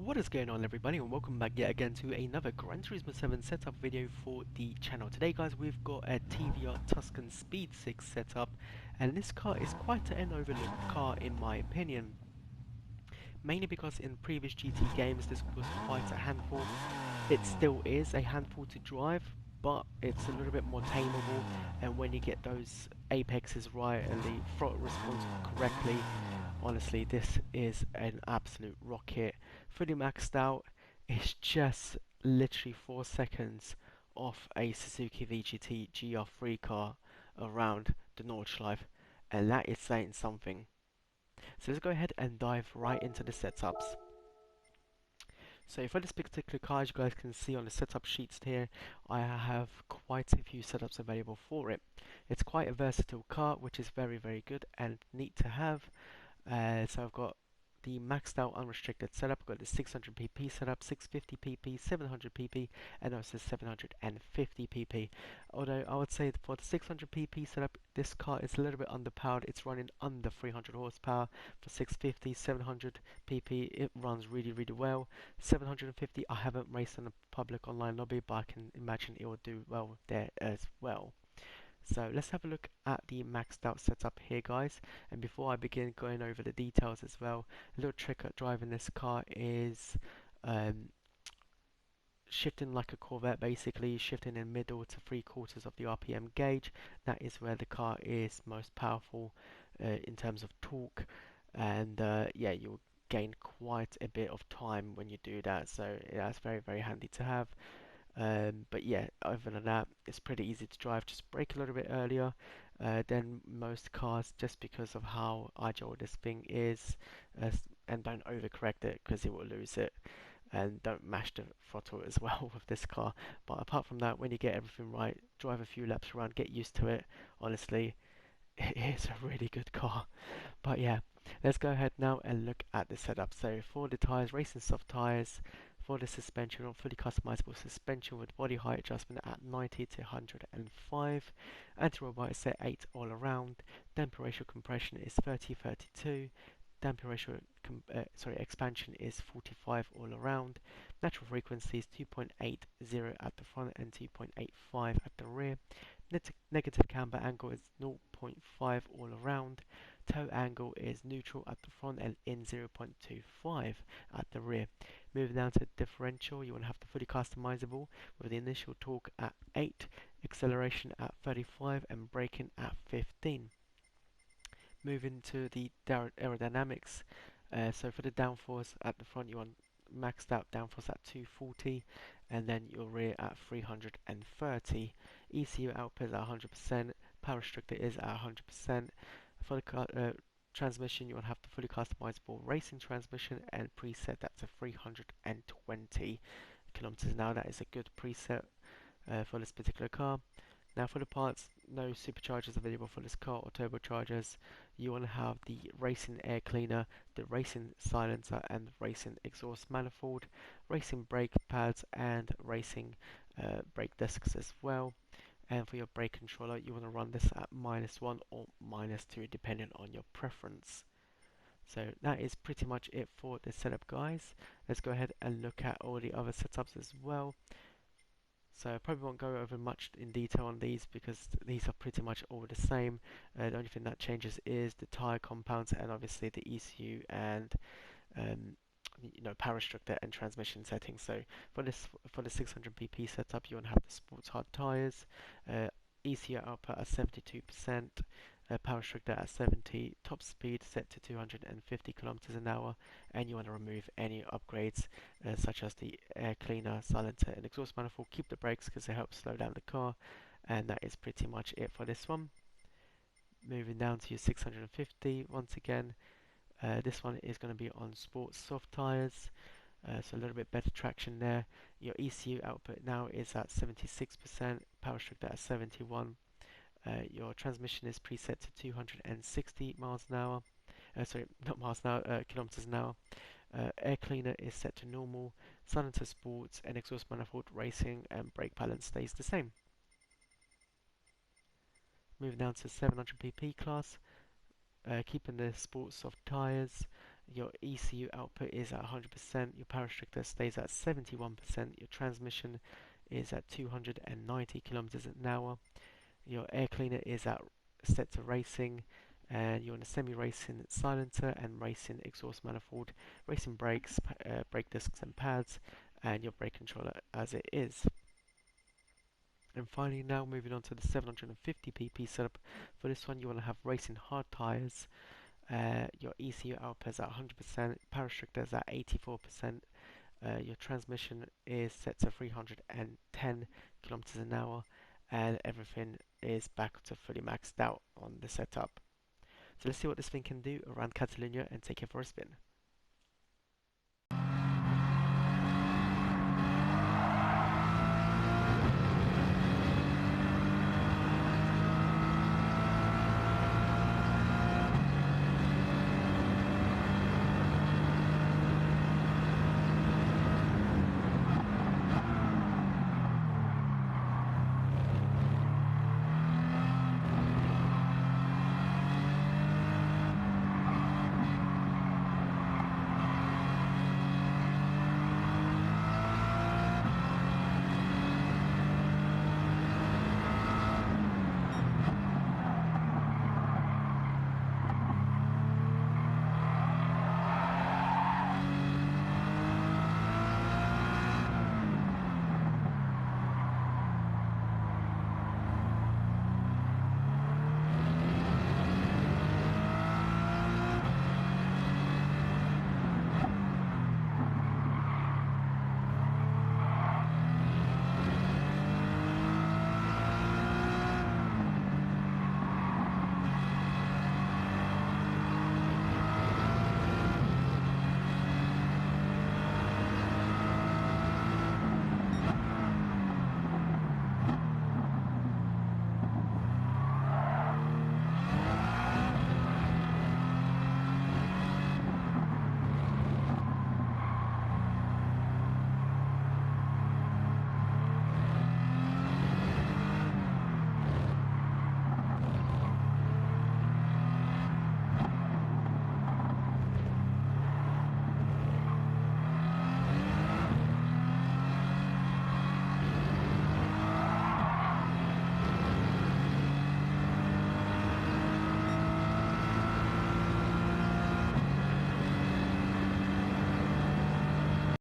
What is going on, everybody, and welcome back yet again to another Gran Turismo 7 setup video for the channel. Today guys, we've got a TVR Tuscan Speed 6 setup, and this car is quite an overlooked car in my opinion. Mainly because in previous GT games this was quite a handful. It still is a handful to drive, but it's a little bit more tameable, and when you get those apexes right and the throttle responds correctly, honestly, this is an absolute rocket. Fully maxed out, it's just literally 4 seconds off a Suzuki VGT GR3 car around the Nordschleife, and that is saying something. So let's go ahead and dive right into the setups. So for this particular car, as you guys can see on the setup sheets here, I have quite a few setups available for it. It's quite a versatile car, which is very good and neat to have. So I've got the maxed out unrestricted setup. I've got the 600 pp setup, 650 pp, 700 pp, and also 750 pp. Although I would say for the 600 pp setup, this car is a little bit underpowered. It's running under 300 horsepower. For 650, 700 pp, it runs really well. 750, I haven't raced in a public online lobby, but I can imagine it will do well there as well. So let's have a look at the maxed out setup here, guys, and before I begin going over the details as well, a little trick at driving this car is shifting like a Corvette, basically shifting in middle to 3/4 of the RPM gauge. That is where the car is most powerful in terms of torque, and yeah, you'll gain quite a bit of time when you do that, so yeah, that's very handy to have. But yeah, other than that, it's pretty easy to drive. Just brake a little bit earlier than most cars, just because of how agile this thing is, and don't overcorrect it because it will lose it. And don't mash the throttle as well with this car. But apart from that, when you get everything right, drive a few laps around, get used to it. Honestly, it is a really good car. But yeah, let's go ahead now and look at the setup. So for the tyres, racing soft tyres. For the suspension, fully customizable suspension with body height adjustment at 90 to 105. Anti-roll bar is set 8 all around. Damper ratio compression is 30-32. Damper ratio expansion is 45 all around. Natural frequency is 2.80 at the front and 2.85 at the rear. Negative camber angle is 0.5 all around. Toe angle is neutral at the front and in 0.25 at the rear. Moving down to differential, you want to have the fully customizable with the initial torque at 8, acceleration at 35 and braking at 15. Moving to the aerodynamics, so for the downforce at the front you want maxed out downforce at 240 and then your rear at 330. ECU output is at 100%, power restrictor is at 100%. For the transmission, you will have the fully customizable racing transmission and preset that to 320 kilometers an hour. That is a good preset for this particular car. Now for the parts, no superchargers available for this car or turbochargers. You want to have the racing air cleaner, the racing silencer and the racing exhaust manifold, racing brake pads and racing brake discs as well. And for your brake controller, you want to run this at -1 or -2 depending on your preference. So that is pretty much it for the setup, guys. Let's go ahead and look at all the other setups as well. So I probably won't go over much in detail on these because these are pretty much all the same. The only thing that changes is the tire compounds and obviously the ECU and power restrictor and transmission settings. So for the 600 pp setup, you want to have the sports hard tires, ECU output at 72%, power restrictor at 70, top speed set to 250 kilometers an hour, and you want to remove any upgrades such as the air cleaner, silencer, and exhaust manifold. Keep the brakes because they help slow down the car, and that is pretty much it for this one. Moving down to your 650, once again, this one is going to be on sports soft tires. So a little bit better traction there. Your ECU output now is at 76%, power restrictor at 71. Your transmission is preset to 260 miles an hour. Sorry, not miles an hour, kilometers an hour. Air cleaner is set to normal. Silencer sports and exhaust manifold racing and brake balance stays the same. Moving down to 700 pp class. Keeping the sports soft tyres. Your ECU output is at 100%, your power restrictor stays at 71%, your transmission is at 290 kilometers an hour, your air cleaner is at set to racing, and you're on a semi-racing silencer and racing exhaust manifold, racing brakes, brake discs and pads, and your brake controller as it is. And finally, now moving on to the 750 pp setup. For this one, you want to have racing hard tires. Your ECU output is at 100%, power restrictor is at 84%, your transmission is set to 310 kilometers an hour, and everything is back to fully maxed out on the setup. So let's see what this thing can do around Catalunya and take it for a spin.